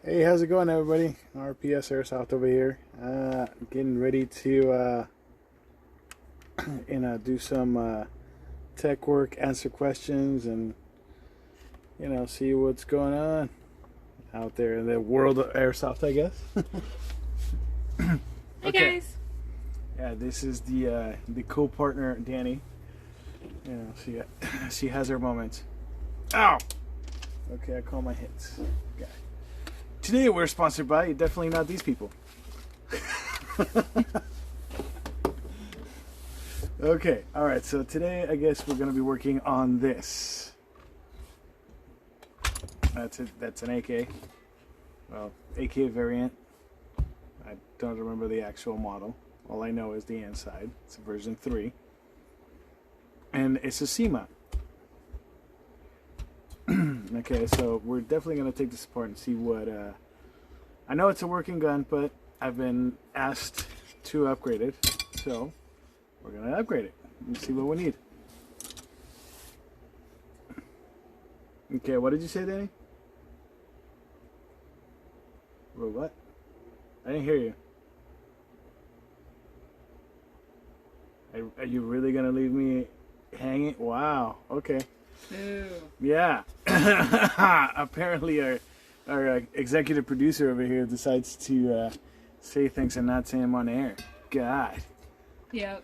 Hey, how's it going, everybody? RPS Airsoft over here. Getting ready to do some tech work, answer questions, and see what's going on out there in the world of airsoft, I guess. Hey Okay. guys. Yeah, this is the co-partner Danny. She has her moments. Ow. Okay, I call my hits. Okay. Today we're sponsored by definitely not these people. Okay, all right. So today, I guess we're going to be working on this. That's it. That's an AK. Well, AK variant. I don't remember the actual model. All I know is the inside. It's a version 3, and it's a SEMA. Okay, so we're definitely going to take this apart and see what. I know it's a working gun, but I've been asked to upgrade it, so we're going to upgrade it and see what we need. Okay, what did you say, Danny? Well, what? I didn't hear you. Are you really going to leave me hanging? Wow, okay. Ooh. Yeah. Apparently our executive producer over here decides to say things and not say them on air. God. Yep.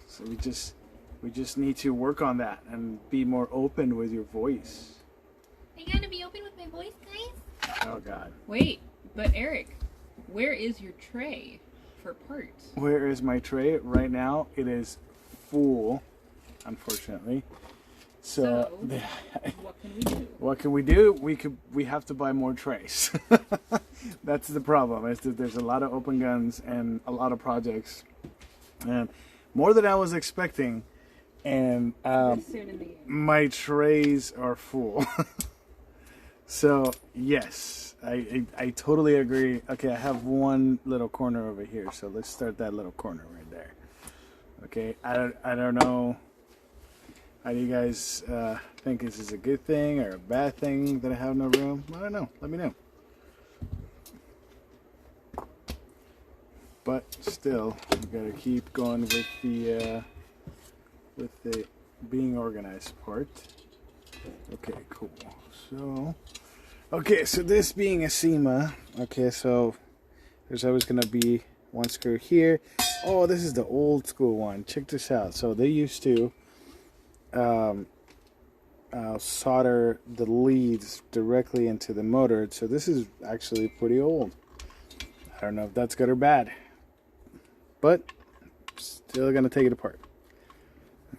So we just need to work on that and be more open with your voice. Are you gonna be open with my voice, guys? Oh God. Wait, but Eric, where is your tray for parts? Where is my tray? Right now it is full, unfortunately. So What can we do? what can we do? We have to buy more trays. That's the problem. Is that there's a lot of open guns and a lot of projects, and more than I was expecting. And This soon in the year. my trays are full. So yes, I totally agree. Okay, I have one little corner over here, so let's start that little corner right there. Okay, I don't know. How do you guys think this is a good thing or a bad thing that I have no room? I don't know. Let me know. But still, we gotta keep going with the being organized part. Okay, cool. So this being a SEMA, okay, so there's always gonna be one screw here. Oh, this is the old school one. Check this out. So they used to solder the leads directly into the motor. So this is actually pretty old. I don't know if that's good or bad, but still gonna take it apart.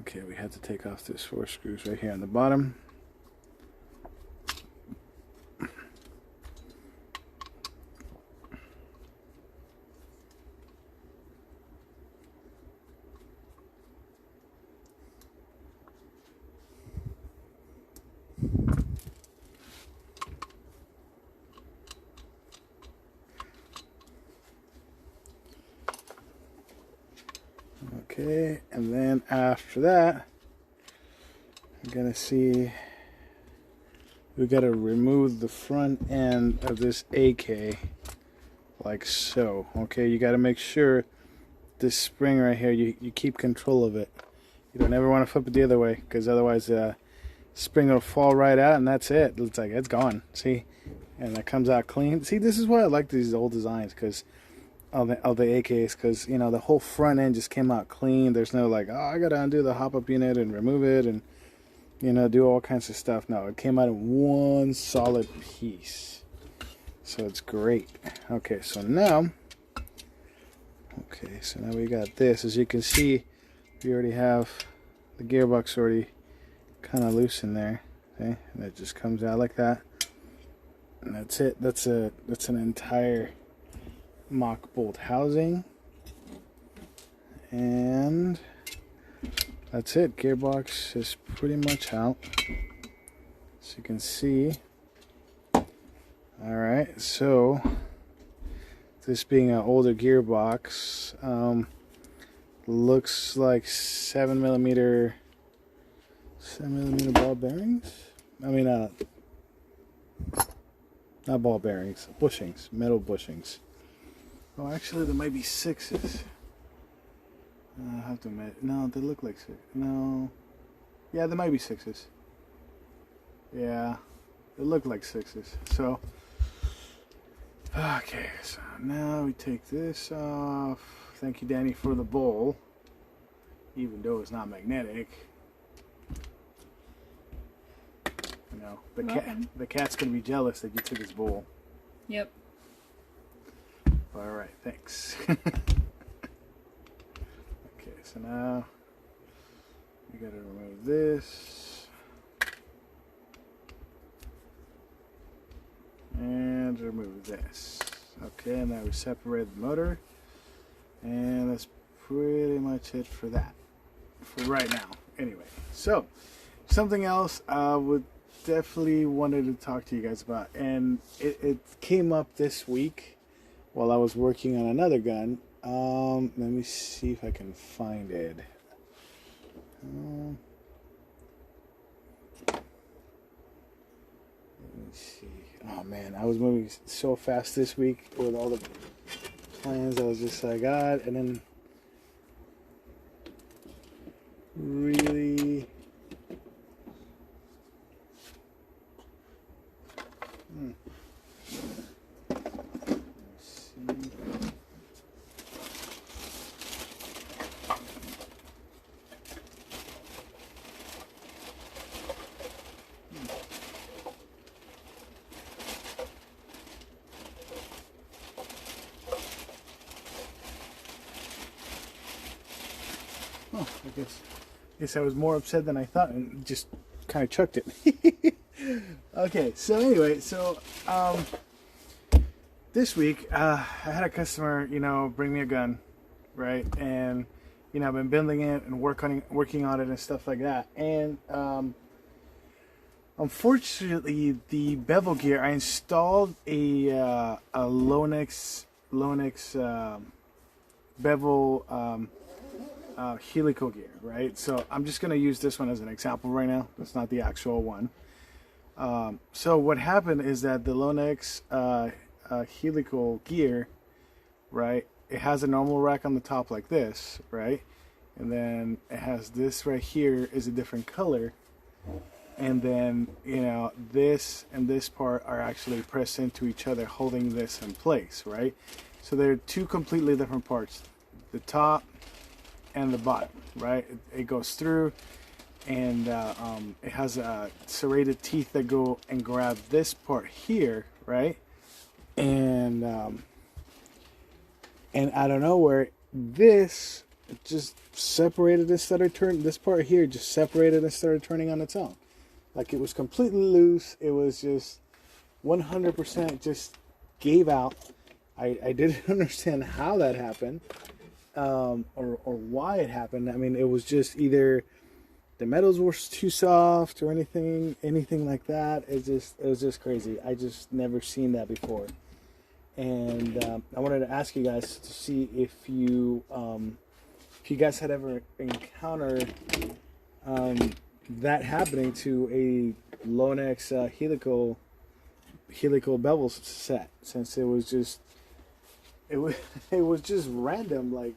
Okay, we had to take off these 4 screws right here on the bottom. Okay, and then after that, we're gonna see, we gotta remove the front end of this AK like so. Okay, you gotta make sure this spring right here, you keep control of it. You don't ever want to flip it the other way, because otherwise the spring will fall right out and that's it. It's like, it's gone. See? And it comes out clean. See, this is why I like these old designs, because of the AKs, because the whole front end just came out clean. There's no like, oh, I gotta undo the hop-up unit and remove it and do all kinds of stuff. No, it came out in one solid piece, so it's great. Okay, so now we got this. As you can see, we already have the gearbox already kind of loose in there. Okay, and it just comes out like that, and that's it. That's an entire mock bolt housing, and that's it. Gearbox is pretty much out, as you can see. Alright, so this being an older gearbox, looks like 7mm ball bearings. I mean Not ball bearings, bushings, metal bushings. Oh, actually, there might be 6s. I have to admit, no, they look like 6. No, yeah, there might be 6s. Yeah, they look like 6s. So, okay, so now we take this off. Thank you, Danny, for the bowl, even though it's not magnetic. You know, the cat's gonna be jealous that you took his bowl. Yep. All right, thanks. Okay, so now we gotta remove this and remove this. Okay, now we separate the motor, and that's pretty much it for that, for right now. Anyway, so something else I would definitely wanted to talk to you guys about, and it came up this week while I was working on another gun. Let me see if I can find it. Let me see. Oh man, I was moving so fast this week with all the plans. I was just like, God, and then really. Oh, I guess I was more upset than I thought and just kind of chucked it. Okay, so anyway, this week I had a customer, bring me a gun, right? And I've been building it and working on it and stuff like that. And unfortunately, the bevel gear, I installed a Lonix bevel helical gear, right? So I'm just going to use this one as an example right now. That's not the actual one. So what happened is that the Lonix helical gear, right, it has a normal rack on the top like this, right? And then it has this right here is a different color. And then, this and this part are actually pressed into each other, holding this in place, right? So they're two completely different parts. The top and the bottom, right? It goes through, and it has serrated teeth that go and grab this part here, right? And out of nowhere, this just separated and started turning. This part here just separated and started turning on its own, like it was completely loose. It was just 100% just gave out. I didn't understand how that happened. Or why it happened. I mean, it was just either the metals were too soft or anything like that. It was just crazy. I just never seen that before. And I wanted to ask you guys to see if you guys had ever encountered that happening to a Lonix helical bevel set, since it was just random. Like,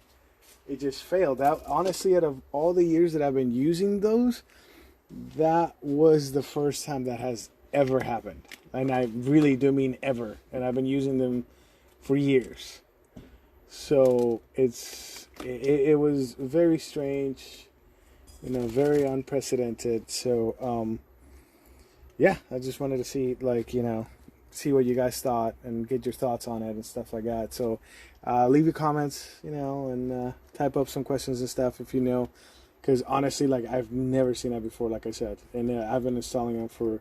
it just failed. That, honestly, out of all the years that I've been using those, that was the first time that has ever happened. And I really do mean ever. And I've been using them for years. So it was very strange, very unprecedented. So yeah, I just wanted to see, see what you guys thought and get your thoughts on it and stuff like that. So leave your comments, and type up some questions and stuff if you know, because honestly, I've never seen that before, like I said, and I've been installing them for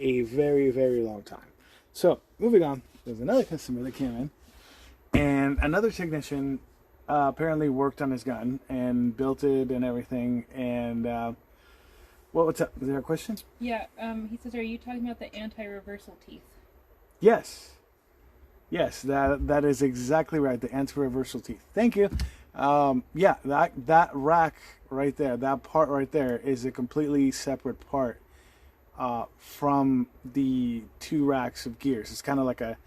a very, very long time. So moving on, there's another customer that came in, and another technician apparently worked on his gun and built it and everything. And what's up? Is there a question? Yeah. He says, are you talking about the anti-reversal teeth? Yes, that is exactly right. The anti-reversal teeth. Thank you. Yeah, that rack right there, that part right there, is a completely separate part. from the 2 racks of gears. It's kind of like a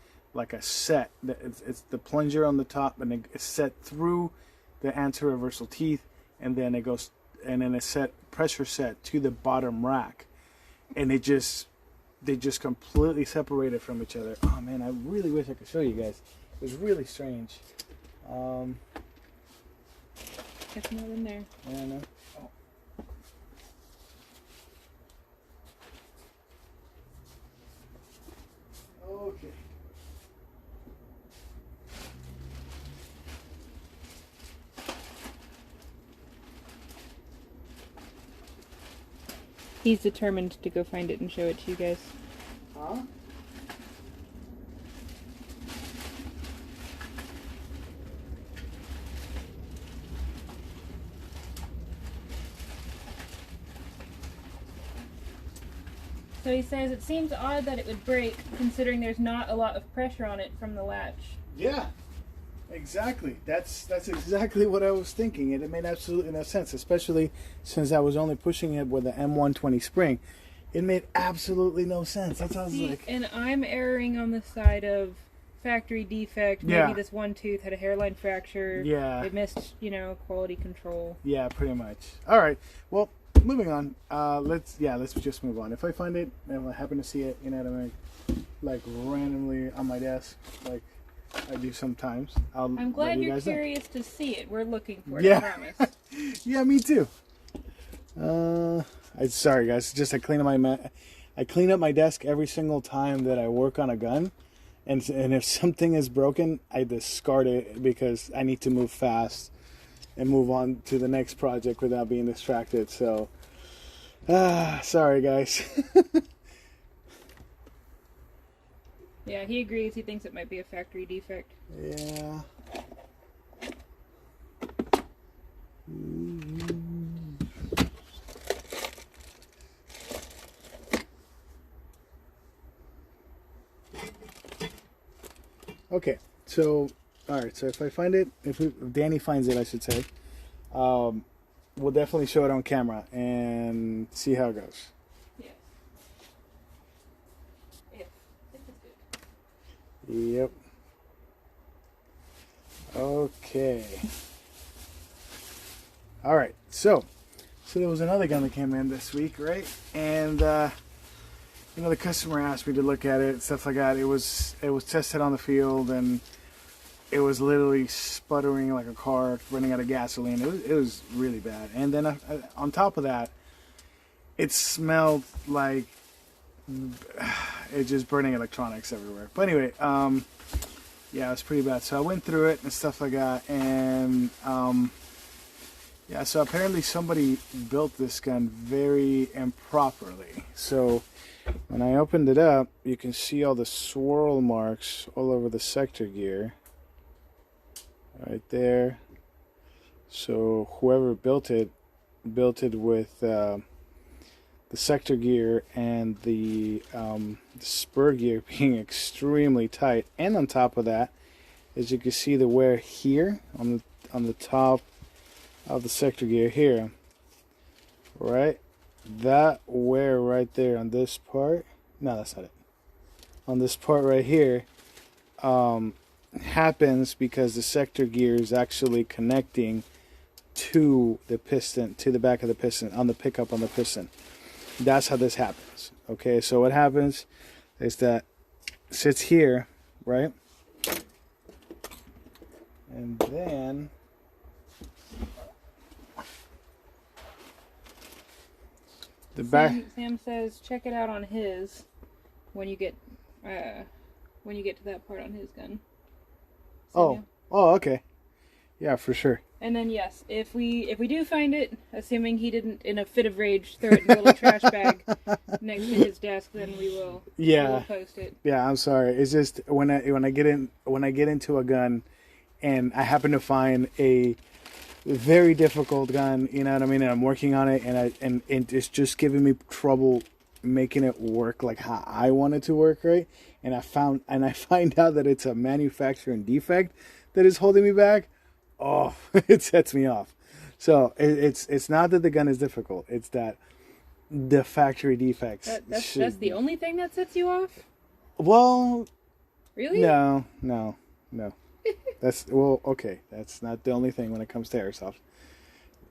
set. It's the plunger on the top, and it's set through the anti-reversal teeth, and then it goes, and then it's pressure set to the bottom rack, and they just completely separated from each other. Oh man, I really wish I could show you guys. It was really strange. It's not in there. Yeah, I know. Okay. He's determined to go find it and show it to you guys. Huh? So he says it seems odd that it would break, considering there's not a lot of pressure on it from the latch. Yeah, exactly. That's exactly what I was thinking. It made absolutely no sense, especially since I was only pushing it with the M120 spring. It made absolutely no sense. That's how I was like. And I'm erring on the side of factory defect. Maybe Yeah. this one tooth had a hairline fracture. Yeah. It missed, quality control. Yeah, pretty much. All right. Well, moving on. Let's just move on. If I find it and I happen to see it, what I mean, like randomly on my desk, like I do sometimes, I'm glad let you you're guys know. curious to see it. We're looking for it, Yeah. I promise. Yeah, me too. Sorry guys, just I clean up my desk every single time that I work on a gun, and if something is broken, I discard it because I need to move fast and move on to the next project without being distracted. So, sorry guys. Yeah, he agrees. He thinks it might be a factory defect. Yeah. Okay, so alright, so if I find it, if Danny finds it, I should say, we'll definitely show it on camera and see how it goes. Yes. If it's good. Yep. Okay. Alright, so there was another gun that came in this week, right? And the customer asked me to look at it, stuff like that. It was tested on the field, and it was literally sputtering like a car running out of gasoline. It was really bad. And then on top of that, it smelled like it just burning electronics everywhere. But anyway, yeah, it was pretty bad. So I went through it and stuff like that, and yeah, so apparently somebody built this gun very improperly. So when I opened it up, you can see all the swirl marks all over the sector gear. Right there. So whoever built it with the sector gear and the spur gear being extremely tight. And on top of that, as you can see the wear here on the top of the sector gear here, right? That wear right there on this part, no, that's not it. On this part right here, happens because the sector gear is actually connecting to the piston, to the back of the piston, on the pickup on the piston. That's how this happens. Okay, so what happens is that it sits here, right? And then the back. Sam says check it out on his when you get to that part on his gun. Oh, okay. Yeah, for sure. And then yes, if we do find it, assuming he didn't in a fit of rage throw it in a little trash bag next to his desk, then we will post it. Yeah, I'm sorry. It's just when I get into a gun and I happen to find a very difficult gun, you know what I mean, and I'm working on it, and it's just giving me trouble making it work like how I want it to work, right? And I find out that it's a manufacturing defect that is holding me back. Oh, it sets me off. So it's not that the gun is difficult. It's that the factory defects. That's the only thing that sets you off? Well, really? No. That's okay. That's not the only thing when it comes to airsoft.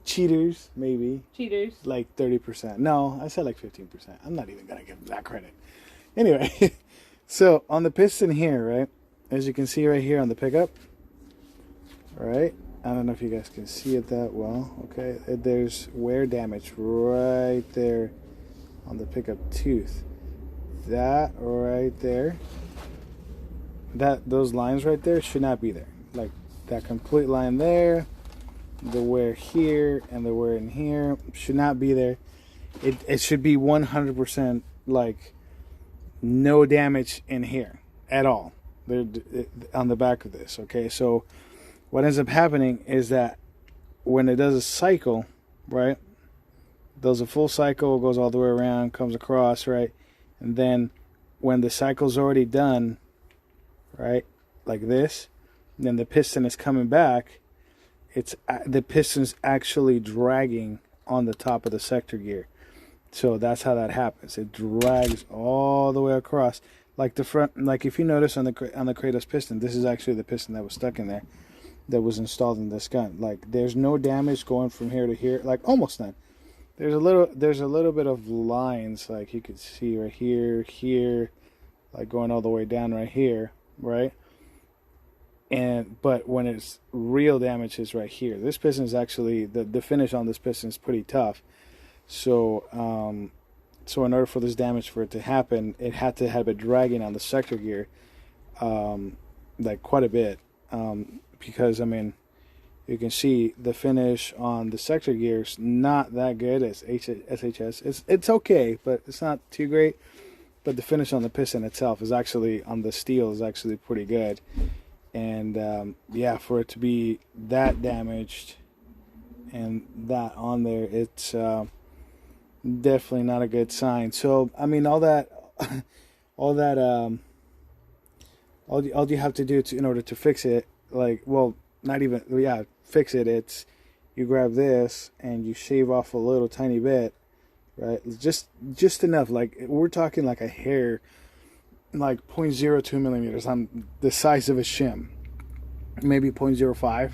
Cheaters, maybe. Cheaters. Like 30%. No, I said like 15%. I'm not even gonna give them that credit. Anyway, so on the piston here, right? As you can see right here on the pickup, right? I don't know if you guys can see it that well. Okay, there's wear damage right there on the pickup tooth. That right there, those lines right there should not be there. Like that complete line there, the wear here and the wear in here should not be there. It should be 100% like no damage in here at all. On the back of this. Okay, so what ends up happening is that when it does a cycle, right, does a full cycle, goes all the way around, comes across, right, and then when the cycle's already done, right, like this, then the piston is coming back, the piston's actually dragging on the top of the sector gear. So that's how that happens. It drags all the way across, like the front. Like if you notice on the Kratos piston, this is actually the piston that was stuck in there, that was installed in this gun. Like there's no damage going from here to here, like almost none. There's a little bit of lines, like you could see right here, like going all the way down right here, right? But when it's real damage is right here. This piston is actually the finish on this piston is pretty tough. So in order for this damage for it to happen, it had to have it dragging on the sector gear, like quite a bit, because I mean, you can see the finish on the sector gear is not that good as SHS. It's okay, but it's not too great. But the finish on the piston itself is actually on the steel is actually pretty good, and yeah, for it to be that damaged and that on there, it's definitely not a good sign. So I mean, all you have to do in order to fix it, like, well, not even, yeah, fix it. It's you grab this and you shave off a little tiny bit, right? Just enough. Like we're talking like a hair, like 0.02 millimeters on the size of a shim, maybe 0.05.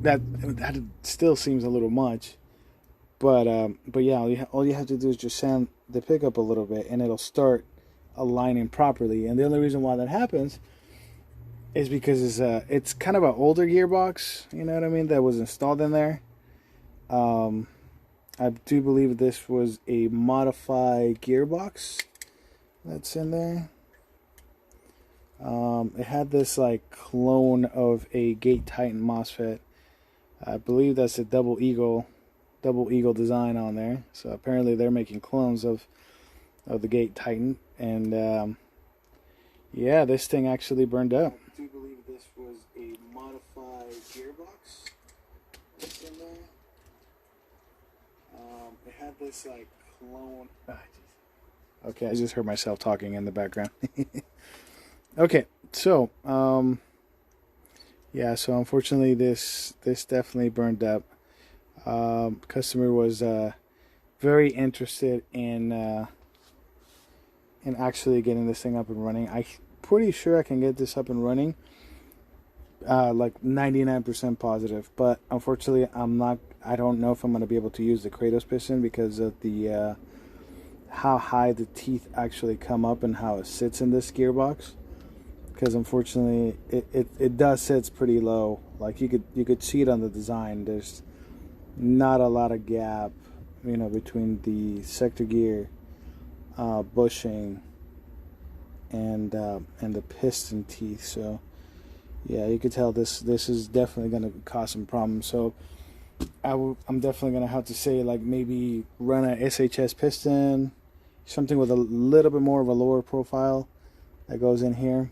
That still seems a little much. But yeah, all you have to do is just sand the pickup a little bit, and it'll start aligning properly. And the only reason why that happens is because it's kind of an older gearbox, you know what I mean, that was installed in there. I do believe this was a modified gearbox that's in there. It had this like clone of a Gate Titan MOSFET. I believe that's a double eagle design on there. So apparently they're making clones of the Gate Titan, and yeah, this thing actually burned up. I do believe this was a modified gearbox that's in there. It had this like clone. Okay, I just heard myself talking in the background. Okay, so yeah, so unfortunately this definitely burned up. Customer was very interested in actually getting this thing up and running. I'm pretty sure I can get this up and running, like 99% positive. But unfortunately, I don't know if I'm going to be able to use the Kratos piston because of the how high the teeth actually come up and how it sits in this gearbox. Because unfortunately, it does sit pretty low. Like you could see it on the design. There's not a lot of gap, you know, between the sector gear bushing and the piston teeth. So yeah, you could tell this is definitely going to cause some problems. So I'm definitely going to have to say, like, maybe run a SHS piston, something with a little bit more of a lower profile that goes in here,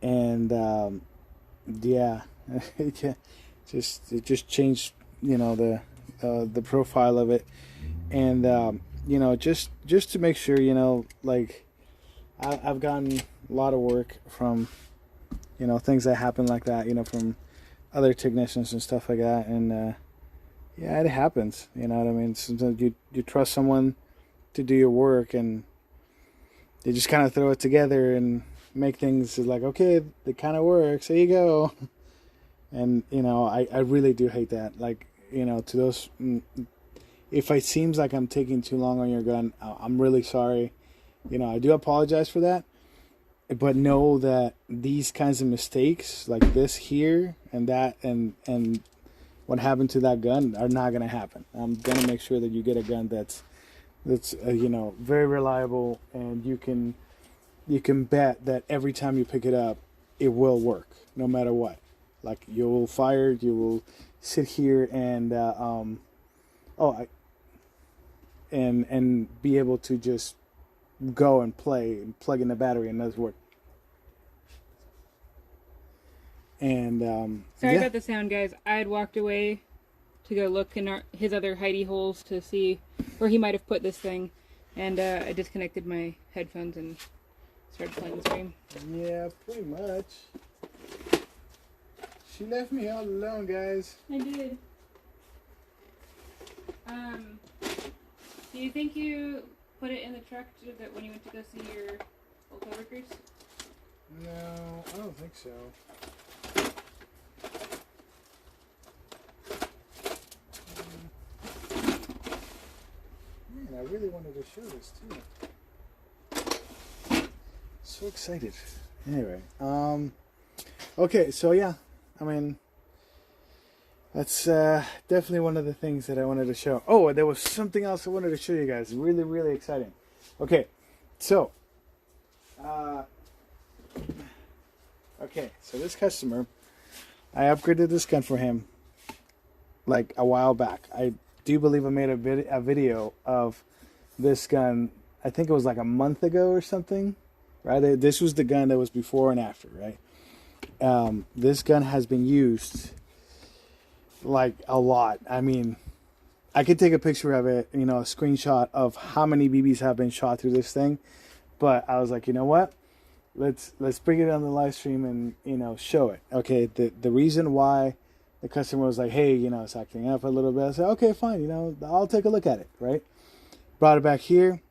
and yeah, it just changed, you know, the profile of it, and you know, just to make sure, you know, like I've gotten a lot of work from, you know, things that happen like that, you know, from other technicians and stuff like that, and yeah, it happens, you know what I mean. Sometimes you trust someone to do your work, and you just kind of throw it together and make things like, okay, it kind of works. There you go. And, you know, I really do hate that. Like, you know, to those, if it seems like I'm taking too long on your gun, I'm really sorry. You know, I do apologize for that. But know that these kinds of mistakes, like this here and that, and what happened to that gun, are not going to happen. I'm going to make sure that you get a gun that's you know, very reliable, and you can bet that every time you pick it up, it will work, no matter what. Like, you will fire, you will sit here and and be able to just go and play and plug in the battery and that's work. And sorry about the sound, guys. I had walked away to go look in his other hidey holes to see where he might have put this thing, and I disconnected my headphones and started playing the stream. Yeah, pretty much. She left me all alone, guys. I did. Do you think you put it in the truck that when you went to go see your old coworkers? No, I don't think so. Man, I really wanted to show this too. So excited. Anyway, okay, so yeah, I mean, that's definitely one of the things that I wanted to show. Oh, there was something else I wanted to show you guys. Really, really exciting. Okay, so, so this customer, I upgraded this gun for him like a while back. I do believe I made a video of this gun. I think it was like a month ago or something, right? This was the gun that was before and after, right? This gun has been used like a lot. I mean, I could take a picture of it, you know, a screenshot of how many BBs have been shot through this thing. But I was like, you know what? Let's bring it on the live stream and, you know, show it. Okay, the reason why the customer was like, hey, you know, it's acting up a little bit. I said, okay, fine, you know, I'll take a look at it, right? Brought it back here.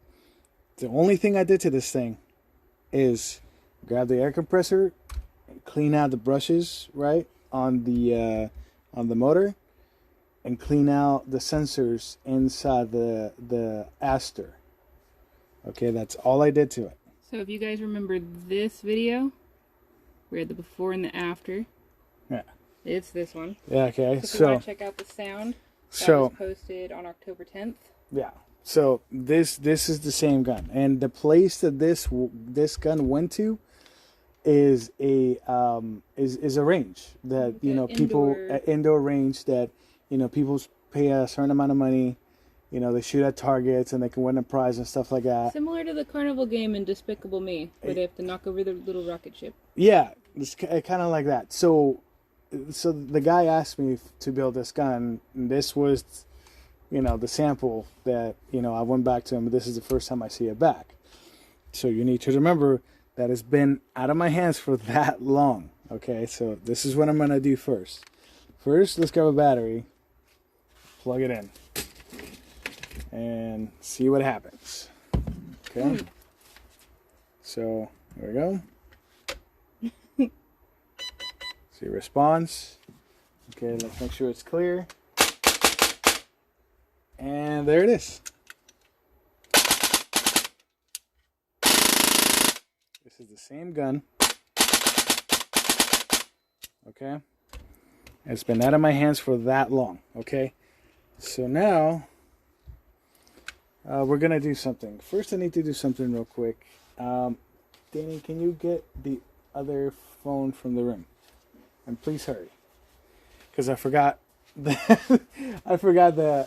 The only thing I did to this thing is grab the air compressor and clean out the brushes, right, on the motor, and clean out the sensors inside the Aster. Okay, that's all I did to it. So if you guys remember this video, we had the before and the after. Yeah. It's this one. Yeah, okay. So if you want to check out the sound, that was posted on October 10th. Yeah. So this is the same gun, and the place that this gun went to is a range that, you know, people indoor range that, you know, people pay a certain amount of money, you know, they shoot at targets and they can win a prize and stuff like that. Similar to the carnival game in Despicable Me, where they have to knock over the little rocket ship. Yeah, it's kind of like that. So the guy asked me to build this gun, and this was, you know, the sample that, you know, I went back to him. This is the first time I see it back. So you need to remember that it's been out of my hands for that long. Okay, so this is what I'm going to do first. First, let's grab a battery, plug it in, and see what happens. Okay, so here we go. See response. Okay, let's make sure it's clear. And there it is. This is the same gun. Okay. It's been out of my hands for that long. Okay. So now we're gonna do something. First, I need to do something real quick. Danny, can you get the other phone from the room? And please hurry, because I forgot the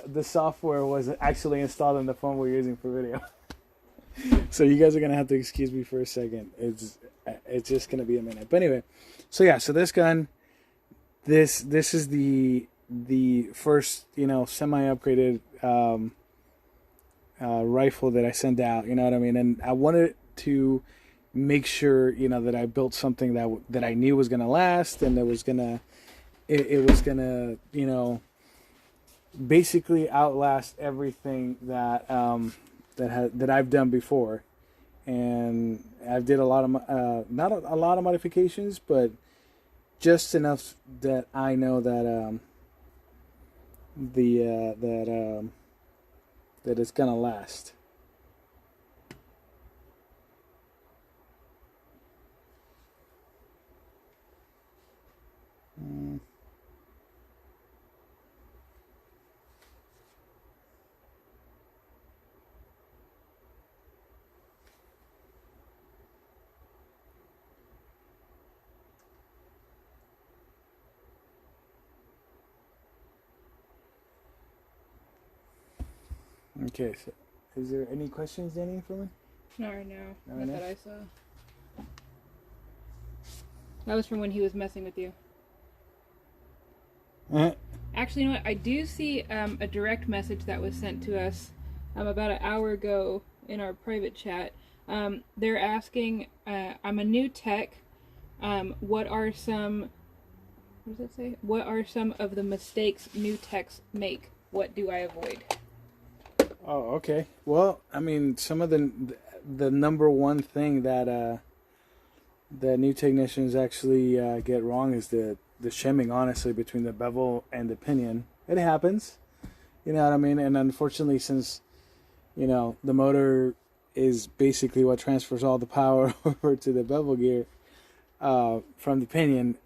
the software was actually installed on the phone we're using for video. So you guys are gonna have to excuse me for a second. It's just gonna be a minute. But anyway, so yeah, so this gun, this is the first, you know, semi-upgraded rifle that I sent out. You know what I mean? And I wanted to make sure, you know, that I built something that I knew was gonna last, and it was gonna, you know, basically outlast everything that that I've done before, and I did a lot of not a lot of modifications, but just enough that I know that that it's gonna last. Okay, so is there any questions, Danny, for me? Not right now. Not Not right now? that I saw. That was from when he was messing with you. Actually, you know what? I do see a direct message that was sent to us about an hour ago in our private chat. They're asking, I'm a new tech. What are some... What does it say? What are some of the mistakes new techs make? What do I avoid? Oh, okay. Well, I mean, some of the number one thing that that new technicians actually get wrong is the shimming, honestly, between the bevel and the pinion. It happens, you know what I mean? And unfortunately, since, you know, the motor is basically what transfers all the power over to the bevel gear from the pinion,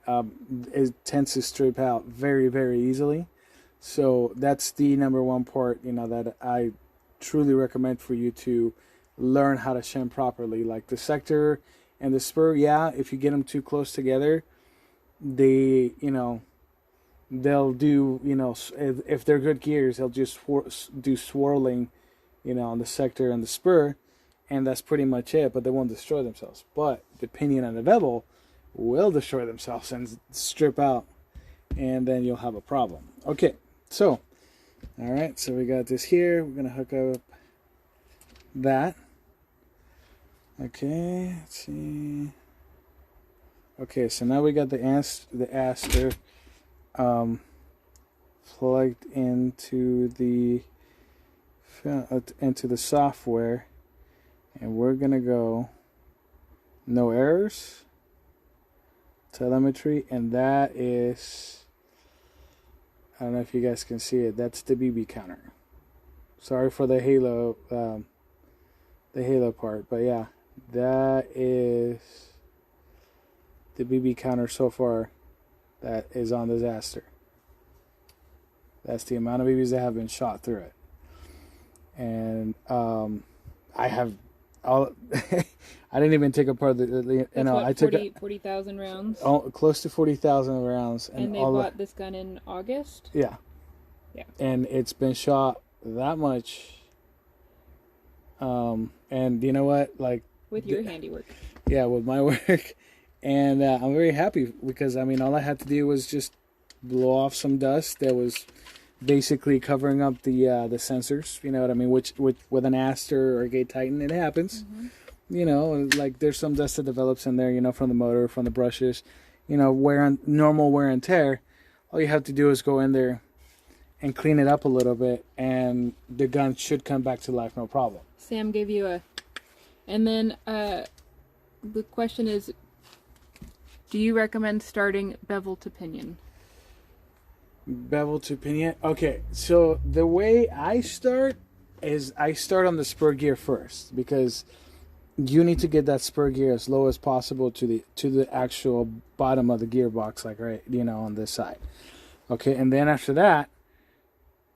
it tends to strip out very, very easily. So that's the number one part, you know, that I truly recommend for you to learn how to shim properly. Like the sector and the spur, yeah, if you get them too close together, they, you know, they'll do, you know, if they're good gears, they'll just do swirling, you know, on the sector and the spur, and that's pretty much it, but they won't destroy themselves. But the pinion and the bevel will destroy themselves and strip out, and then you'll have a problem. Okay, so, all right, so we got this here. We're going to hook up that. Okay, let's see. Okay, so now we got the Aster plugged into the software, and we're gonna go no errors, telemetry, and that is, I don't know if you guys can see it, that's the BB counter. Sorry for the halo part, but yeah, that is the BB counter so far that is on this Aster. That's the amount of BBs that have been shot through it. And I have all I didn't even take apart the you know, I took 40,000 rounds. Close to 40,000 rounds, and they bought this gun in August. Yeah. And it's been shot that much. And you know what, like, with your handiwork. Yeah, with my work. And I'm very happy because, I mean, all I had to do was just blow off some dust that was basically covering up the sensors, you know what I mean, which with an Aster or a Gate Titan, it happens. Mm-hmm. You know, like there's some dust that develops in there, you know, from the motor, from the brushes, you know, normal wear and tear. All you have to do is go in there and clean it up a little bit, and the gun should come back to life, no problem. Sam gave you a... And then the question is, do you recommend starting bevel to pinion? Bevel to pinion? Okay, so the way I start is I start on the spur gear first, because you need to get that spur gear as low as possible to the actual bottom of the gearbox, like right, you know, on this side. Okay, and then after that,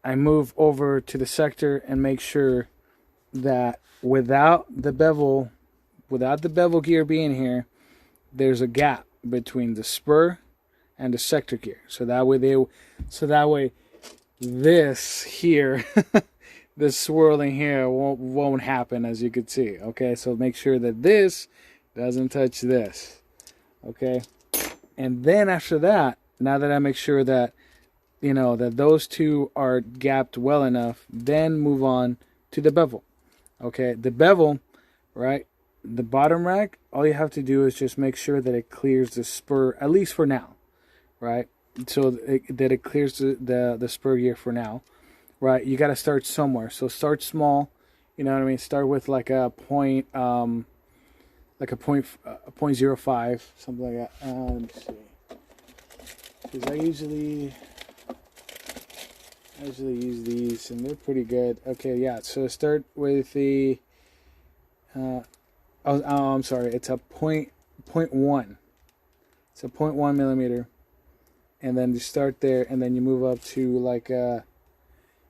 I move over to the sector and make sure that without the bevel gear being here, there's a gap between the spur and the sector gear. So that way this here, this swirling here won't happen, as you can see. Okay, so make sure that this doesn't touch this. Okay, and then after that, now that I make sure that, you know, that those two are gapped well enough, then move on to the bevel. Okay, the bevel, right, the bottom rack, all you have to do is just make sure that it clears the spur, at least for now, right? So that it clears the spur gear for now, right? You got to start somewhere. So start small You know what I mean? Start with like a point, like a point, 0.05, something like that. Let me see. Because I usually use these, and they're pretty good. Okay, yeah. So start with the. I'm sorry. It's a point 0.1. It's a 0.1 millimeter, and then you start there, and then you move up to like a.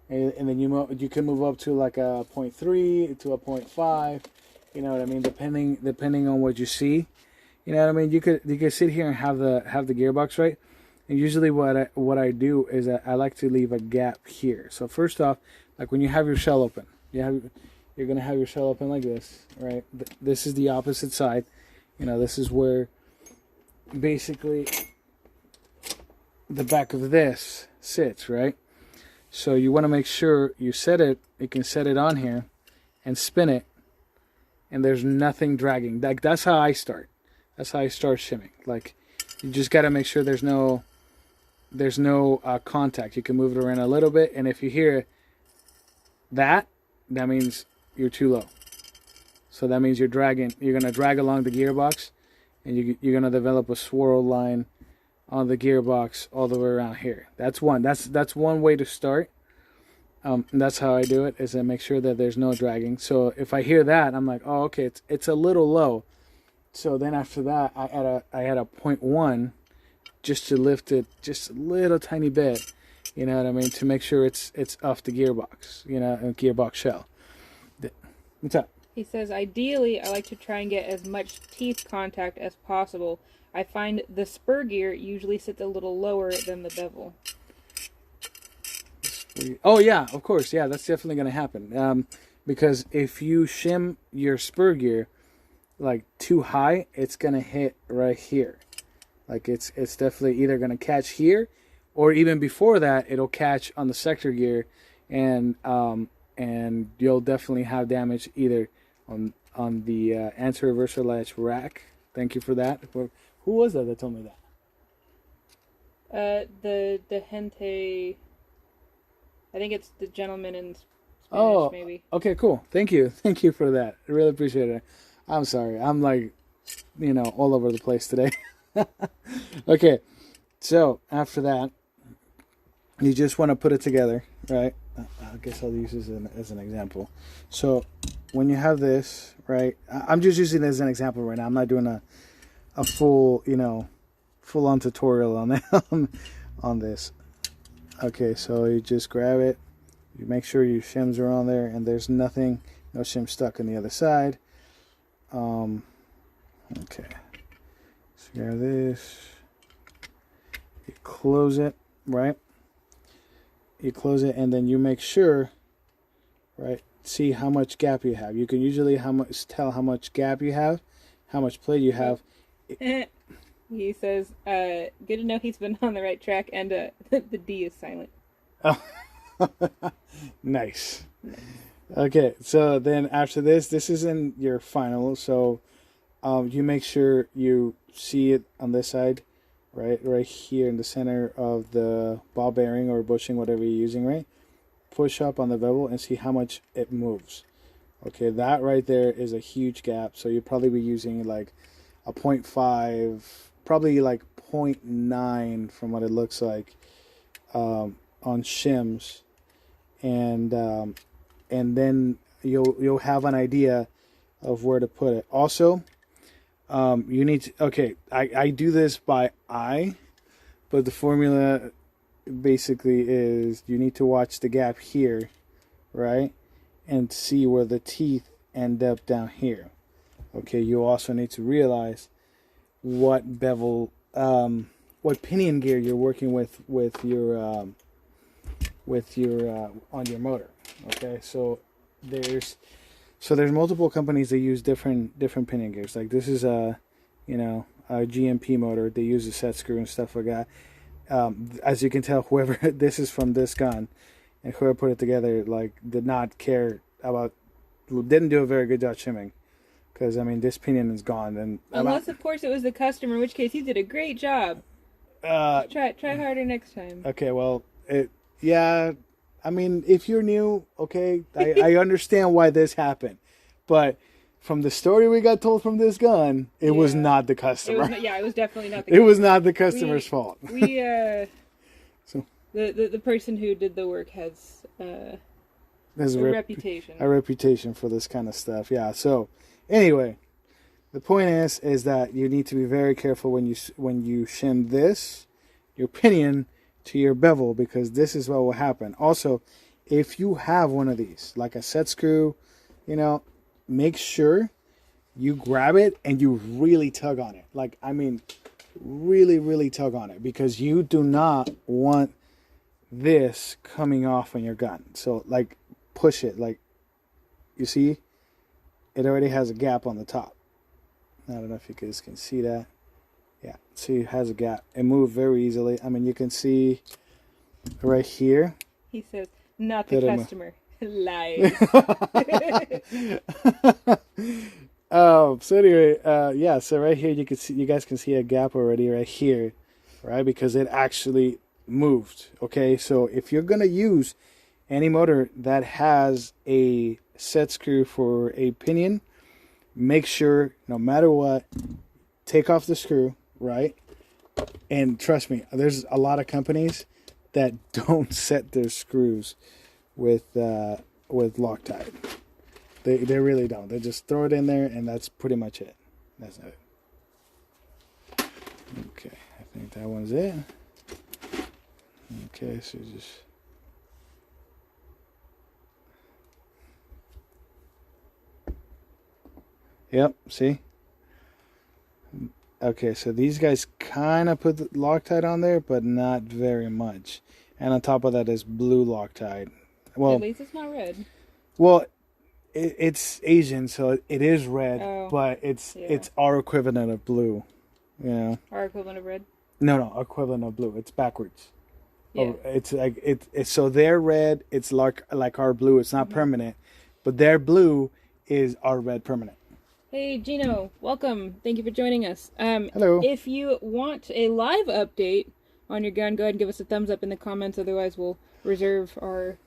And then you can move up to like a 0.3 to a 0.5, you know what I mean, depending on what you see, you know what I mean. You could sit here and have the gearbox, right? And usually what I do is I like to leave a gap here. So first off, like when you have your shell open, you're gonna have your shell open like this, right? This is the opposite side, you know. This is where basically the back of this sits, right? So you want to make sure you can set it on here and spin it, and there's nothing dragging. Like that's how I start. That's how I start shimming. Like you just got to make sure there's no contact. You can move it around a little bit, and if you hear that means you're too low. So that means you're going to drag along the gearbox, and you're going to develop a swirl line on the gearbox all the way around here. That's one way to start. That's how I do it, is I make sure that there's no dragging. So if I hear that, I'm like, oh, okay, it's a little low. So then after that, I add a 0.1 just to lift it just a little tiny bit, you know what I mean, to make sure it's off the gearbox, you know, and gearbox shell. What's up? He says, ideally, I like to try and get as much teeth contact as possible. I find the spur gear usually sits a little lower than the bevel. Oh yeah, of course, yeah, that's definitely going to happen. Because if you shim your spur gear like too high, it's going to hit right here. Like it's definitely either going to catch here, or even before that, it'll catch on the sector gear, and you'll definitely have damage either on the anti-reversal latch rack. Thank you for that. Who was that told me that? The Gente. I think it's the gentleman in Spanish, maybe. Okay, cool. Thank you for that. I really appreciate it. I'm sorry. I'm like, you know, all over the place today. Okay, so after that, you just want to put it together, right? I guess I'll use this as an example. So when you have this, right? I'm just using it as an example right now. I'm not doing a full, you know, full-on tutorial on that, on this. Okay, so you just grab it. You make sure your shims are on there, and there's no shim stuck on the other side. Okay. So you have this. You close it, right? You close it, and then you make sure, right? See how much gap you have. You can usually tell how much gap you have, how much play you have. He says, good to know he's been on the right track, and the D is silent. Oh, nice. Okay, so then after this is in your final. So you make sure you see it on this side, right here in the center of the ball bearing or bushing, whatever you're using, right? Push up on the bevel and see how much it moves. Okay, that right there is a huge gap. So you'll probably be using like a 0.5, probably like 0.9 from what it looks like on shims, and then you'll have an idea of where to put it. Also, you need to, okay, I do this by eye, but the formula basically is you need to watch the gap here, right, and see where the teeth end up down here. Okay, you also need to realize what bevel, what pinion gear you're working with your on your motor. Okay, so there's multiple companies that use different pinion gears. Like this is a GMP motor. They use a set screw and stuff like that. As you can tell, whoever this is from this gun, and whoever put it together, like didn't do a very good job shimming. Because, I mean, this pinion is gone. And unless, of course, it was the customer, in which case he did a great job. Try harder next time. Okay, well, yeah, I mean, if you're new, okay, I understand why this happened. But from the story we got told from this gun, it was not the customer. It was definitely not the customer. It was not the customer's fault. So the person who did the work has a reputation. A reputation for this kind of stuff. Yeah. So anyway, the point is that you need to be very careful when you shim your pinion to your bevel, because this is what will happen. Also, if you have one of these, like a set screw, make sure you grab it and you really tug on it. Like, I mean, really, really tug on it, because you do not want this coming off on your gun. So, like, push it. Like, you see, it already has a gap on the top. I don't know if you guys can see that. Yeah, see, it has a gap. It moved very easily. I mean, you can see right here. He says, not the customer. Lies. So anyway, yeah, so right here you guys can see a gap already right here, right? Because it actually moved. Okay, so if you're gonna use any motor that has a set screw for a pinion, make sure, no matter what, take off the screw, right? And trust me, there's a lot of companies that don't set their screws with Loctite. They really don't. They just throw it in there, and that's pretty much it. That's it. Okay, I think that one's it. Okay, so just... Yep, see? Okay, so these guys kind of put the Loctite on there, but not very much. And on top of that is blue Loctite. Well, at least it's not red. Well, it's Asian, so it is red, but it's our equivalent of blue. Our equivalent of red? No, equivalent of blue. It's backwards. Yeah. It's like it's so their red, it's like our blue. It's not permanent, but their blue is our red permanent. Hey Gino, welcome. Thank you for joining us. Hello. If you want a live update on your gun, go ahead and give us a thumbs up in the comments. Otherwise, we'll reserve our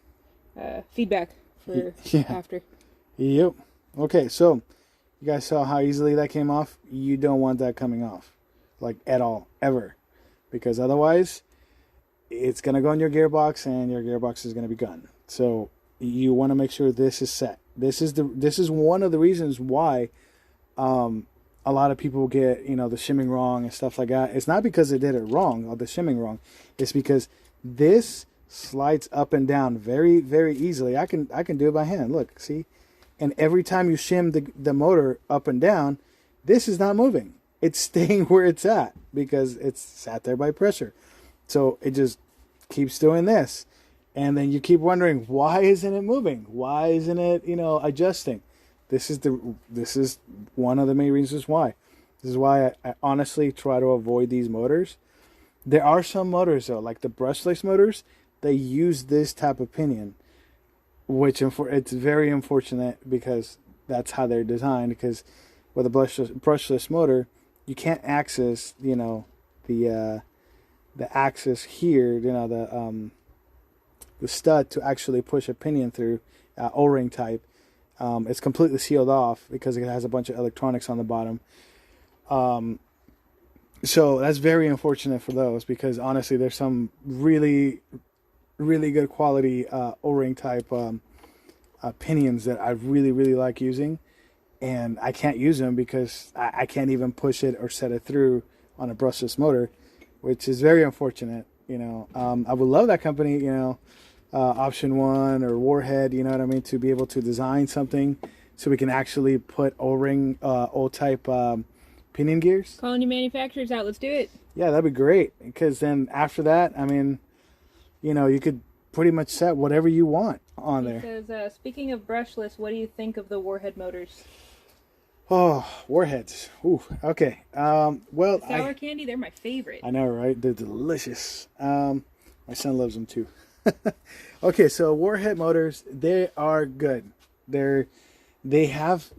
feedback for after. Yep. Okay, so you guys saw how easily that came off. You don't want that coming off, like, at all, ever, because otherwise it's gonna go in your gearbox and your gearbox is gonna be gone. So you want to make sure this is set. This is one of the reasons why a lot of people get the shimming wrong and stuff like that. It's not because they did it wrong or the shimming wrong. It's because this slides up and down very, very easily. I can do it by hand. Look, see? And every time you shim the motor up and down, this is not moving. It's staying where it's at because it's sat there by pressure. So it just keeps doing this. And then you keep wondering, why isn't it moving? Why isn't it, adjusting? This is one of the main reasons why. This is why I honestly try to avoid these motors. There are some motors though, like the brushless motors, they use this type of pinion, which it's very unfortunate because that's how they're designed. Because with a brushless motor, you can't access, the axis here, the stud to actually push a pinion through, O-ring type. It's completely sealed off because it has a bunch of electronics on the bottom. So that's very unfortunate for those, because honestly, there's some really, really good quality O-ring type pinions that I really, really like using, and I can't use them because I can't even push it or set it through on a brushless motor, which is very unfortunate. I would love that company, Option One or Warhead, you know what I mean, to be able to design something so we can actually put O-ring, O-type pinion gears. Calling your manufacturers out. Let's do it. Yeah, that'd be great, because then after that, I mean, you could pretty much set whatever you want on there. He says, speaking of brushless, what do you think of the Warhead motors? Oh, Warheads. Ooh, okay. Well, sour candy, they're my favorite. I know, right? They're delicious. My son loves them too. Okay, so Warhead motors, they are good. There has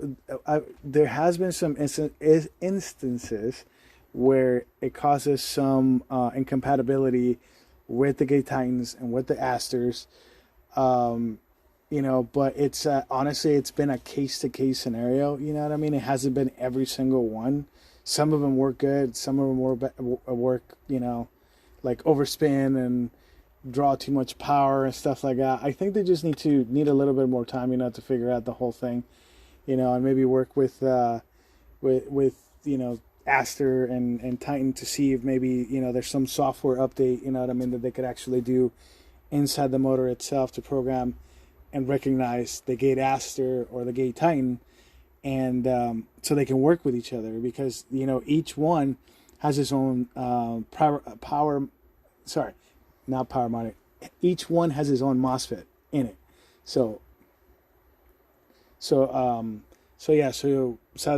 been some instances where it causes some incompatibility with the Gate Titans and with the Asters. You know, but it's honestly, it's been a case-to-case scenario. You know what I mean? It hasn't been every single one. Some of them work good. Some of them work, you know, like overspin and draw too much power and stuff like that. I think they just need a little bit more time, you know, to figure out the whole thing, you know, and maybe work with you know, Aster and Titan to see if maybe, you know, there's some software update, you know what I mean, that they could actually do inside the motor itself to program and recognize the gate Aster or the gate Titan, and so they can work with each other, because, you know, each one has its own each one has its own MOSFET in it. So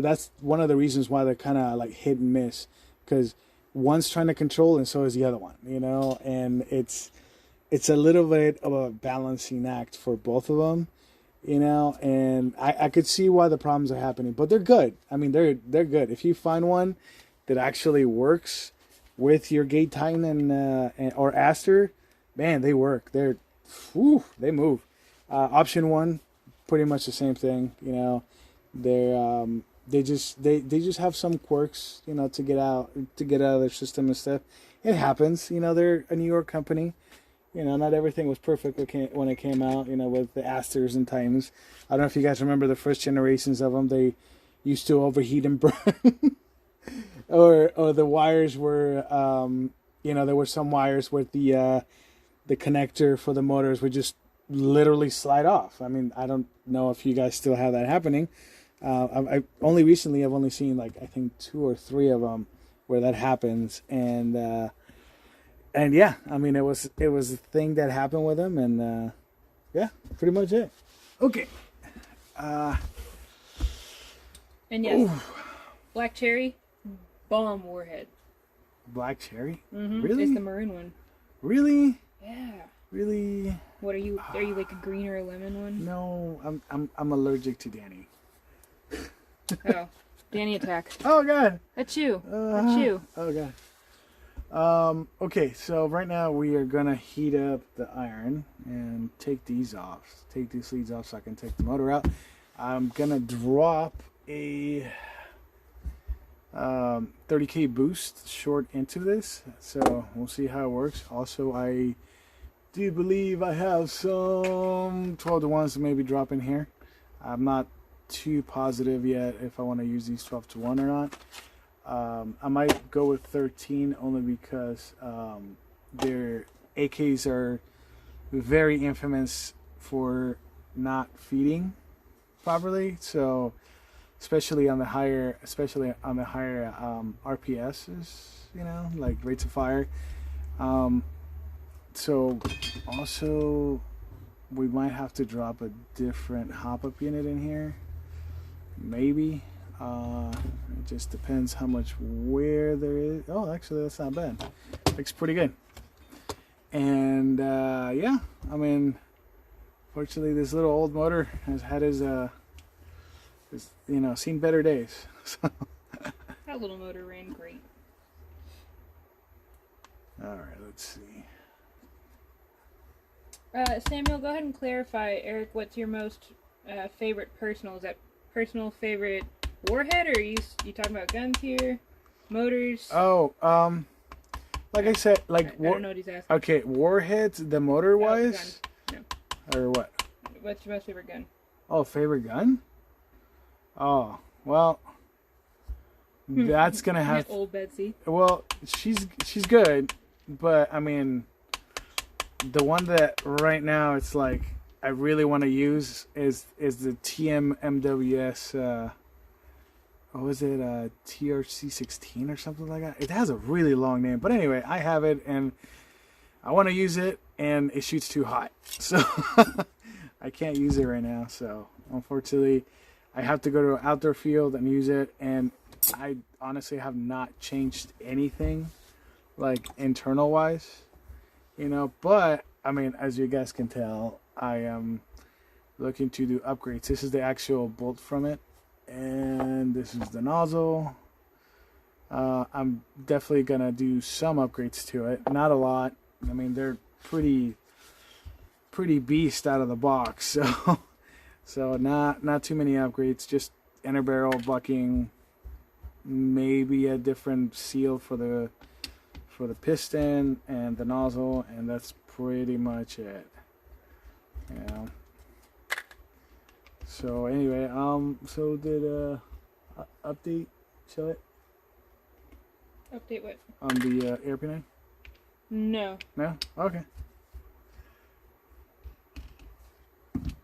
that's one of the reasons why they're kind of like hit and miss, because one's trying to control and so is the other one, you know, and it's a little bit of a balancing act for both of them, you know, and I could see why the problems are happening, but they're good. I mean, they're good. If you find one that actually works with your gate Titan and or Aster, man, they work. They move. Option 1, pretty much the same thing, you know. They just have some quirks, you know, to get out of their system and stuff. It happens, you know. They're a New York company. You know, not everything was perfect when it came out, you know, with the Asters and Titans. I don't know if you guys remember the first generations of them. They used to overheat and burn. or the wires were, you know, there were some wires where the connector for the motors would just literally slide off. I mean, I don't know if you guys still have that happening. I've only seen like, I think 2 or 3 of them where that happens. And yeah, I mean, it was a thing that happened with him, and yeah, pretty much it. Okay. And yes, ooh. Black Cherry, bomb warhead. Black Cherry? Mm-hmm. Really? It's the maroon one. Really? Yeah. Really? What are you? Are you like a green or a lemon one? No, I'm allergic to Danny. Oh, Danny attack. Oh god. That's you. That's you. Oh god. Okay, so right now we are gonna heat up the iron and take these off. Take these leads off so I can take the motor out. I'm gonna drop a 30K boost short into this, so we'll see how it works. Also, I do believe I have some 12-to-1s to maybe drop in here. I'm not too positive yet if I want to use these 12-to-1 or not. I might go with 13 only because their AKs are very infamous for not feeding properly. So especially on the higher RPSs, you know, like rates of fire. So also we might have to drop a different hop-up unit in here, maybe. It just depends how much wear there is. Oh, actually, that's not bad. Looks pretty good. And yeah, I mean, fortunately, this little old motor has had his you know, seen better days. So. That little motor ran great. All right, let's see. Samuel, go ahead and clarify, Eric, what's your most favorite personal? Is that personal favorite warhead, or are you talking about guns here? Motors? Oh, like I said, like... I don't know what he's asking. Okay, warheads, the motor-wise? No. Or what? What's your most favorite gun? Oh, favorite gun? Oh, well... That's gonna have... Old Betsy. Well, she's good, but, I mean... The one that right now it's like I really want to use is the TMMWS. What was it? TRC16 or something like that. It has a really long name, but anyway, I have it and I want to use it, and it shoots too hot, so I can't use it right now. So unfortunately, I have to go to an outdoor field and use it, and I honestly have not changed anything, like internal wise. You know, but, I mean, as you guys can tell, I am looking to do upgrades. This is the actual bolt from it, and this is the nozzle. I'm definitely going to do some upgrades to it. Not a lot. I mean, they're pretty pretty beast out of the box. So not too many upgrades. Just inner barrel bucking, maybe a different seal for the piston and the nozzle, and that's pretty much it. Yeah. So anyway, so did update show it Update what? on the airplane? No. No? Okay.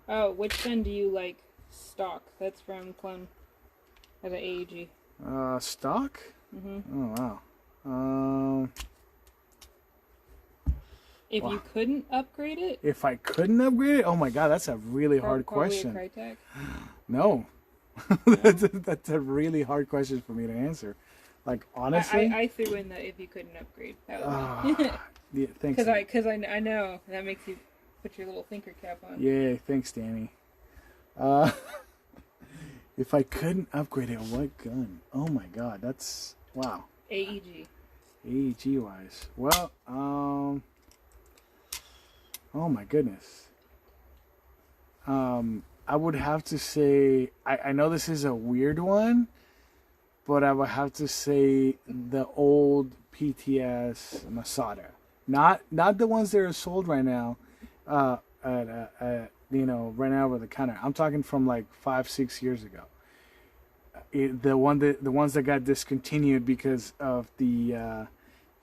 Oh, which gun do you like? Stock. That's from Clone. As an AEG. Stock? Mm-hmm. Oh wow. If you couldn't upgrade it, If I couldn't upgrade it, oh my god, that's a really hard probably question. A Crytek. No. That's a really hard question for me to answer. Like honestly, I threw in the if you couldn't upgrade. That was yeah, thanks. because I know that makes you put your little thinker cap on. Yeah, thanks, Danny. If I couldn't upgrade it, what gun? Oh my god, that's wow. AEG. AEG wise, well, oh my goodness. I would have to say, I know this is a weird one, but I would have to say the old PTS Masada. Not the ones that are sold right now, right now over the counter. I'm talking from like 5-6 years ago. The ones that got discontinued because of the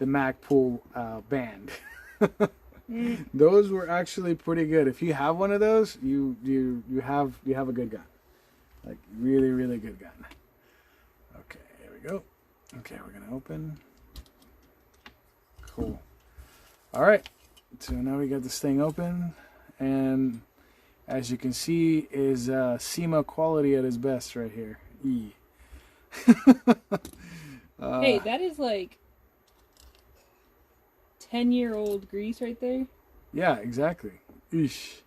Magpul ban. Those were actually pretty good. If you have one of those, you have a good gun, like really really good gun. Okay, here we go. Okay, we're gonna open. Cool. All right, so now we got this thing open, and as you can see, is SEMA quality at its best right here. Hey, that is like 10-year-old grease right there. Yeah, exactly. Eesh.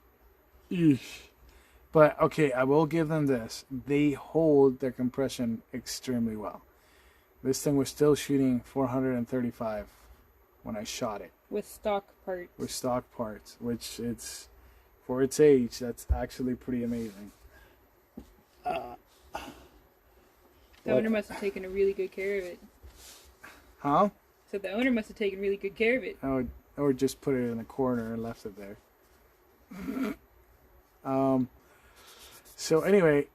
But okay, I will give them this. They hold their compression extremely well. This thing was still shooting 435 when I shot it. With stock parts. With stock parts, which it's, for its age, that's actually pretty amazing. The owner must have taken a really good care of it. Huh? So the owner must have taken really good care of it. I would just put it in the corner and left it there. So anyway,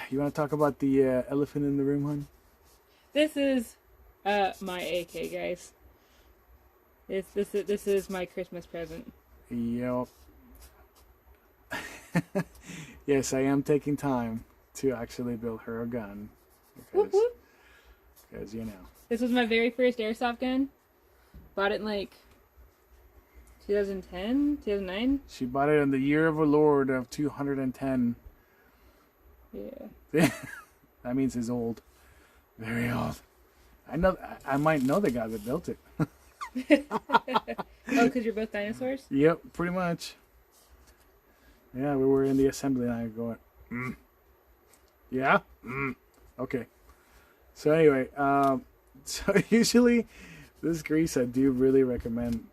you want to talk about the elephant in the room, hon? This is my AK, guys. This is my Christmas present. Yep. Yes, I am taking time to actually build her a gun. Whoop, whoop. Because, you know. This was my very first airsoft gun. Bought it in like 2010, 2009. She bought it in the year of our Lord of 210. Yeah. That means it's old. Very old. I might know the guy that built it. Oh, because you're both dinosaurs? Yep, pretty much. Yeah, we were in the assembly line going, Yeah? Okay. So anyway, so usually this grease, I do really recommend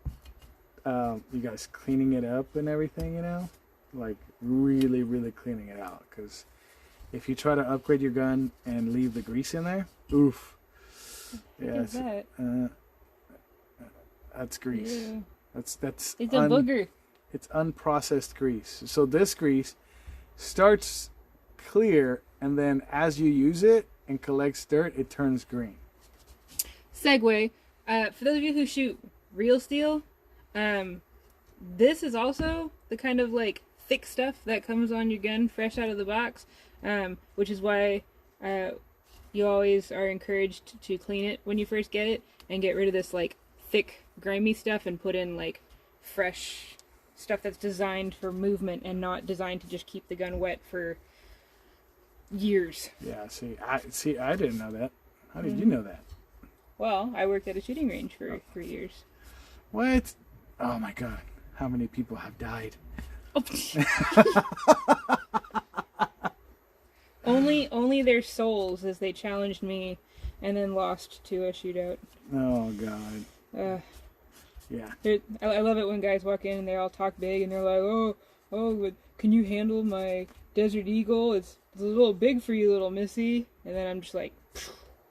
you guys cleaning it up and everything, you know? Like really, really cleaning it out. Because if you try to upgrade your gun and leave the grease in there, oof. What is that? That's grease. Ew. That's It's a booger. It's unprocessed grease. So this grease starts clear, and then as you use it and collects dirt, it turns green. Segue. For those of you who shoot real steel, this is also the kind of like thick stuff that comes on your gun fresh out of the box, which is why you always are encouraged to clean it when you first get it and get rid of this like thick grimy stuff and put in like fresh stuff that's designed for movement and not designed to just keep the gun wet for years. Yeah, I didn't know that. How did you know that? Well, I worked at a shooting range for 3 years. What? Oh my god. How many people have died? Only their souls as they challenged me and then lost to a shootout. Oh god. Yeah. I love it when guys walk in and they all talk big and they're like, but can you handle my Desert Eagle? It's a little big for you, little missy. And then I'm just like,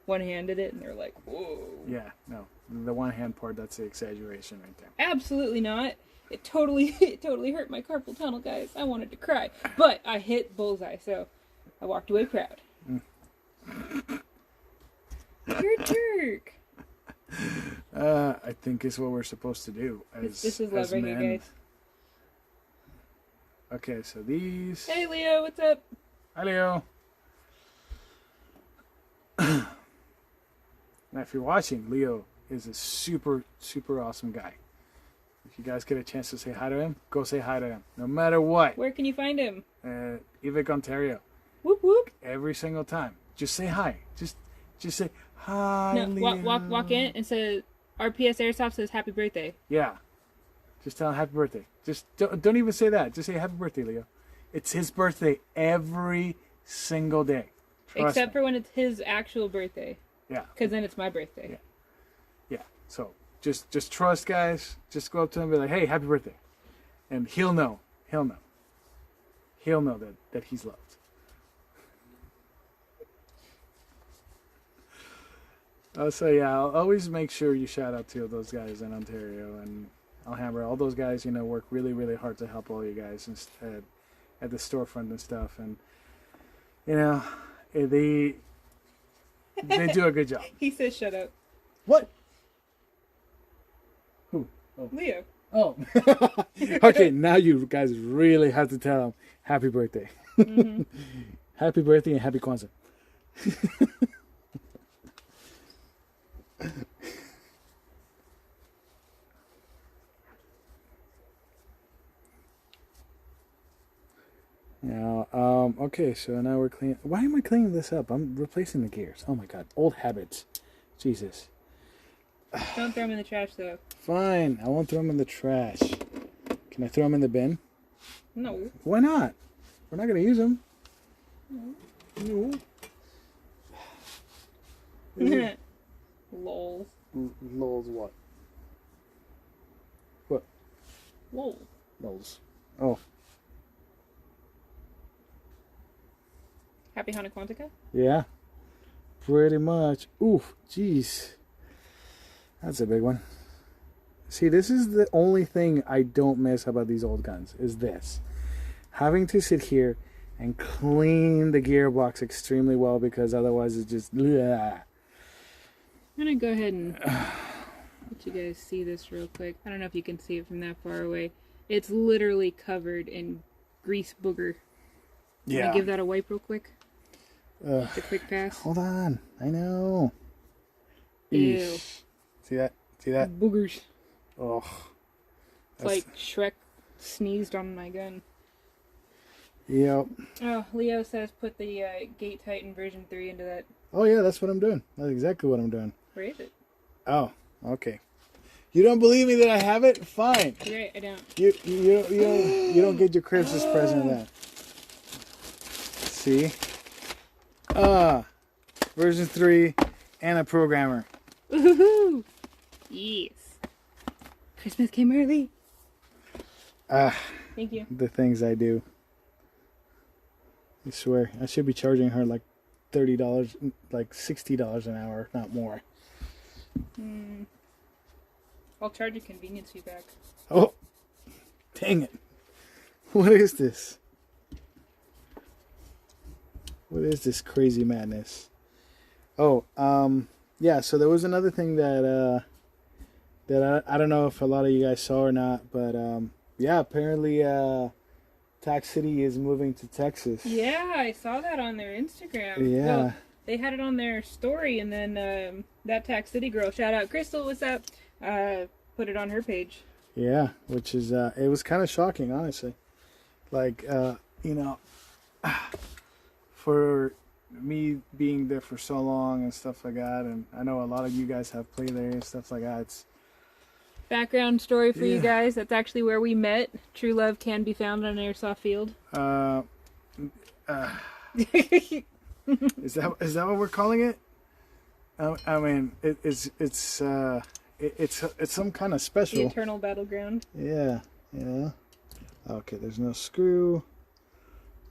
one-handed it, and they're like, whoa. Yeah, no. The one-hand part, that's the exaggeration right there. Absolutely not. It totally hurt my carpal tunnel, guys. I wanted to cry. But I hit bullseye, so I walked away proud. You're a jerk. I think it's what we're supposed to do. This is love right here, guys. Okay, so these... Hey, Leo, what's up? Hi, Leo. Now, if you're watching, Leo is a super, super awesome guy. If you guys get a chance to say hi to him, go say hi to him. No matter what. Where can you find him? Evic, Ontario. Whoop, whoop. Every single time. Just say hi. Just say hi, No, Leo. walk in and say, RPS Airsoft says happy birthday. Yeah. Just tell him happy birthday. Just don't even say that. Just say happy birthday, Leo. It's his birthday every single day. Except for when it's his actual birthday. Yeah. Because then it's my birthday. Yeah. Yeah. So just trust, guys. Just go up to him and be like, hey, happy birthday. And he'll know. He'll know. He'll know that he's loved. So yeah, I'll always make sure you shout out to those guys in Ontario and Alhambra. All those guys, work really, really hard to help all you guys at the storefront and stuff. And they do a good job. He says shut up. What? Who? Oh. Leo. Oh. Okay, now you guys really have to tell him happy birthday. Mm-hmm. Happy birthday and happy Kwanzaa. Now, okay, so now we're cleaning. Why am I cleaning this up? I'm replacing the gears. Oh my god, old habits. Jesus. Don't throw them in the trash, though. Fine, I won't throw them in the trash. Can I throw them in the bin? No. Why not? We're not going to use them. No. Lol. Lols what? What? Lol. Lols. Oh. Happy Hanukkah? Yeah. Pretty much. Oof. Jeez. That's a big one. See, this is the only thing I don't miss about these old guns, is this. Having to sit here and clean the gearbox extremely well, because otherwise it's just... Bleh. I'm going to go ahead and let you guys see this real quick. I don't know if you can see it from that far away. It's literally covered in grease booger. Yeah. Can I give that a wipe real quick? Just a quick pass. Hold on. I know. Ew. Eesh. See that? See that? Boogers. Oh. It's like Shrek sneezed on my gun. Yep. Oh, Leo says put the Gate Titan version 3 into that. Oh, yeah, that's what I'm doing. That's exactly what I'm doing. Where is it? Oh, okay. You don't believe me that I have it? Fine. You're right, I don't. You don't get your Christmas present of that. See? Version 3 and a programmer. Woohoo! Yes. Christmas came early. Thank you. The things I do. I swear, I should be charging her like $30, like $60 an hour, not more. I'll charge a convenience fee back. Oh, dang it. What is this? What is this crazy madness? Oh, yeah, so there was another thing that I don't know if a lot of you guys saw or not, but yeah, apparently Tax City is moving to Texas. Yeah, I saw that on their Instagram. Yeah. Well, they had it on their story, and then that Tax City girl, shout out Crystal, what's up, put it on her page. Yeah, which is, it was kind of shocking, honestly. Like, for me being there for so long and stuff like that, and I know a lot of you guys have played there and stuff like that. It's background story for you guys. That's actually where we met. True love can be found on an airsoft field. Is that what we're calling it? I mean, it's it's some kind of The special. eternal battleground. Yeah, yeah. Okay, there's no screw.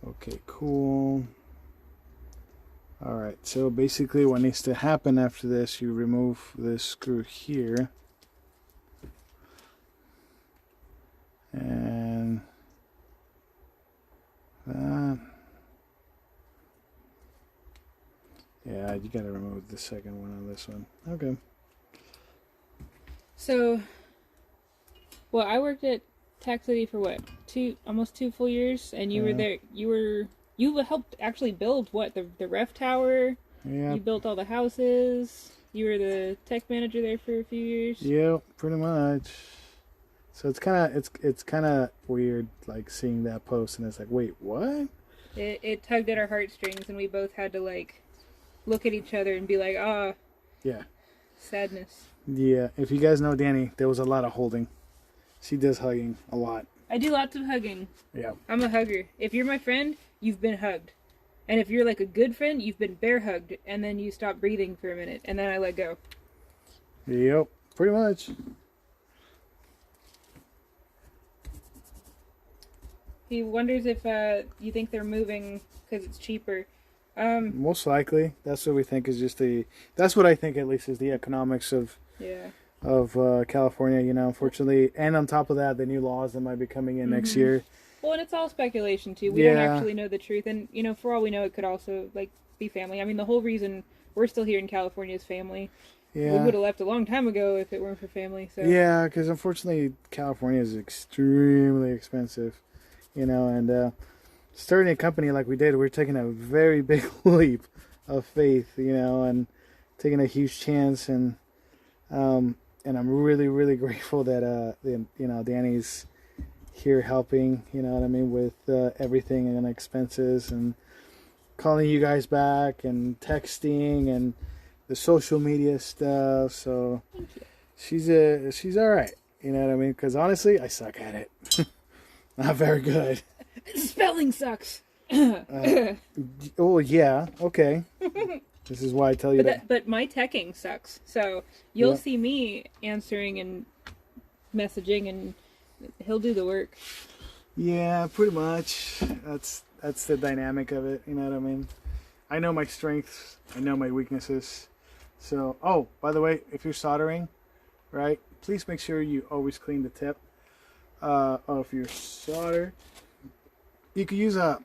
Okay, cool. All right, so basically what needs to happen after this, you remove this screw here. And that. Yeah, you gotta remove the second one on this one. Okay. So, well, I worked at Tax City for what, almost 2 full years, and you were there. You helped actually build what, the ref tower. Yeah. You built all the houses. You were the tech manager there for a few years. Yeah, pretty much. So it's kind of weird, like seeing that post, and it's like, wait, what? It tugged at our heartstrings, and we both had to like look at each other and be like, ah, Yeah. sadness. Yeah. If you guys know Danny, there was a lot of holding. She does hugging a lot. I do lots of hugging. Yeah. I'm a hugger. If you're my friend, you've been hugged. And if you're like a good friend, you've been bear hugged, and then you stop breathing for a minute, and then I let go. Yep. Pretty much. He wonders if you think they're moving because it's cheaper. Most likely, that's what we think is just that's what I think at least is the economics of California, you know, unfortunately. And on top of that, the new laws that might be coming in next year. Well, and it's all speculation too. We don't actually know the truth, and you know, for all we know, it could also like be family. I mean, the whole reason we're still here in California is family. Yeah. We would have left a long time ago if it weren't for family. So Yeah, because unfortunately, California is extremely expensive, you know, and starting a company like we did, we're taking a very big leap of faith, you know, and taking a huge chance, and I'm really, really grateful that Danny's here helping, you know what I mean, with everything and expenses, and calling you guys back and texting and the social media stuff. So she's all right, you know what I mean, because honestly, I suck at it. Not very good. spelling sucks. Oh yeah, okay. This is why I tell you But my teching sucks. So you'll see me answering and messaging, and he'll do the work. Yeah, pretty much. That's the dynamic of it. You know what I mean? I know my strengths. I know my weaknesses. So, oh, by the way, if you're soldering, right, please make sure you always clean the tip of your solder. You could use a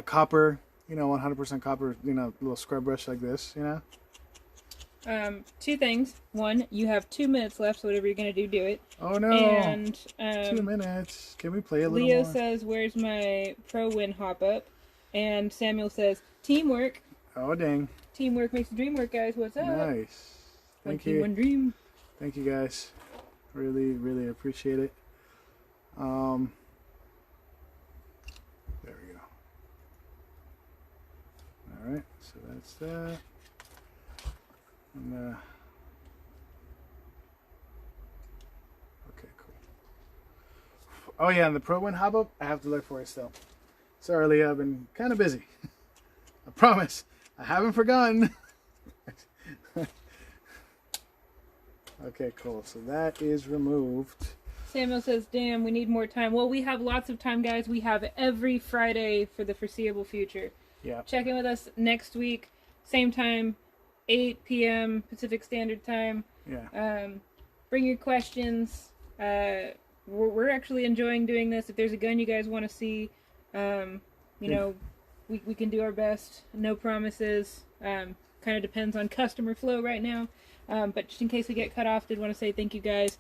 copper, you know, 100% copper, you know, little scrub brush like this, you know. 2 things. 1, you have 2 minutes left, so whatever you're gonna do it. Oh no! And 2 minutes. Can we play a little Leo more? says, "Where's my pro win hop up?" And Samuel says, "Teamwork. Oh dang! Teamwork makes the dream work, guys. What's up? Nice. One Thank team, you. one dream." Thank you guys. Really, really appreciate it. There we go. All right, so that's that. And, okay, cool. Oh yeah, and the Pro Win hop up, I have to look for it still. Sorry, Leah, I've been kind of busy. I promise, I haven't forgotten. Okay, cool. So that is removed. Samuel says, "Damn, we need more time." Well, we have lots of time, guys. We have every Friday for the foreseeable future. Yeah. Check Check in with us next week, same time, 8 p.m. Pacific Standard Time. Yeah. Bring your questions. We're actually enjoying doing this. If there's a gun you guys want to see, you know, we can do our best. No promises. Kind of depends on customer flow right now. But just in case we get cut off, did want to say thank you guys.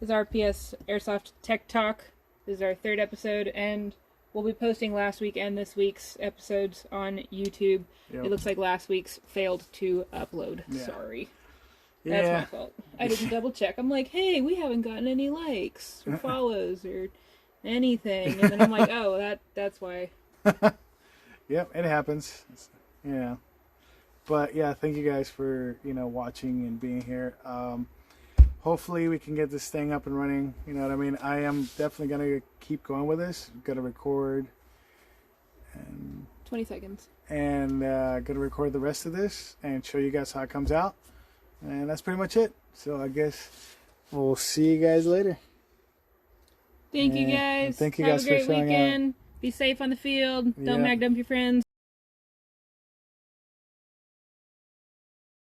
This is RPS Airsoft Tech Talk. This is our 3rd episode, and we'll be posting last week and this week's episodes on YouTube. Yep. It looks like last week's failed to upload. Yeah. Sorry. Yeah. That's my fault. I didn't double check. I'm like, hey, we haven't gotten any likes or follows or anything. And then I'm like, oh, that's why. Yep, it happens. Yeah. But yeah, thank you guys for, you know, watching and being here. Hopefully we can get this thing up and running. You know what I mean? I am definitely going to keep going with this. Got to record. And 20 seconds. going to record the rest of this and show you guys how it comes out. And that's pretty much it. So I guess we'll see you guys later. Thank you And guys. thank you Have guys a for great showing weekend. Be safe on the field. Don't Yeah. mag dump your friends.